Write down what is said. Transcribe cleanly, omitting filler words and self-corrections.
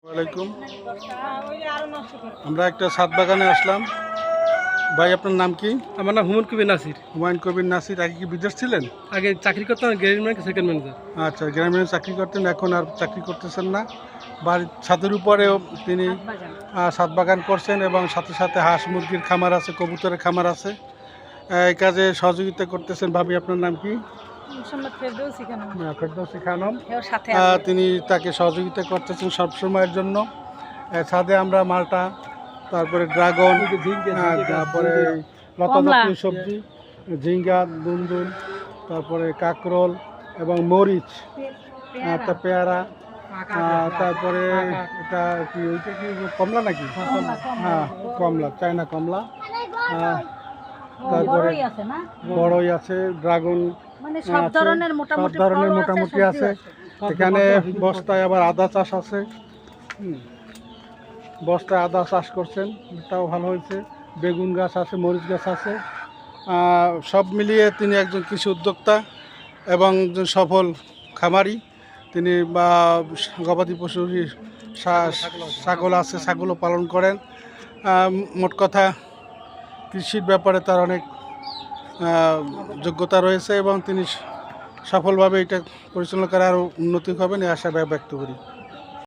ওয়ালাইকুম। আমরা একটা ছাদ বাগানে আসলাম। ভাই, আপনার নাম কি? আমার নাম হুমায়ুন কবির নাসির। হুমায়ুন কবির নাসির। আগে কি বিদেশ ছিলেন? আগে চাকরি করতাম গ্রামীণ সেকেন্ড ম্যানেজার। আচ্ছা, গ্রামীণ চাকরি করতেন, এখন আর চাকরি করতেছেন না। বাড়ির ছাদের উপরেও তিনি ছাদ বাগান করছেন এবং সাথে সাথে হাঁস মুরগির খামার আছে, কবুতরের খামার আছে। এই কাজে সহযোগিতা করতেছেন। ভাবি, আপনার নাম কি? ফেরদৌসী খানম। তিনি তাকে সহযোগিতা করতেছেন সবসময়ের জন্য। ছাদে আমরা মালটা, তারপরে ড্রাগন, তারপরে লতা জাতীয় সবজি, ঝিঙ্গা, দুন্দুল, তারপরে কাকরোল এবং মরিচ, পেয়ারা, তারপরে এটা কি, ওইটা কি কমলা নাকি? হ্যাঁ, কমলা, চায়না কমলা। তারপরে বড়ই আছে, ড্রাগন সব ধরনের মোটামুটি আছে। এখানে বস্তায় আবার আদা চাষ আছে। বস্তায় আদা চাষ করছেন, এটাও ভালো হয়েছে। বেগুন গাছ আছে, মরিচ গাছ আছে। সব মিলিয়ে তিনি একজন কৃষি উদ্যোক্তা এবং একজন সফল খামারি। তিনি গবাদি পশু, ছাগল আছে, ছাগলও পালন করেন। মোট কথা কৃষির ব্যাপারে তার অনেক যোগ্যতা রয়েছে এবং তিনি সফলভাবে এটা পরিচালনা করে আরও উন্নতি হবেন এই আশা ব্যক্ত করি।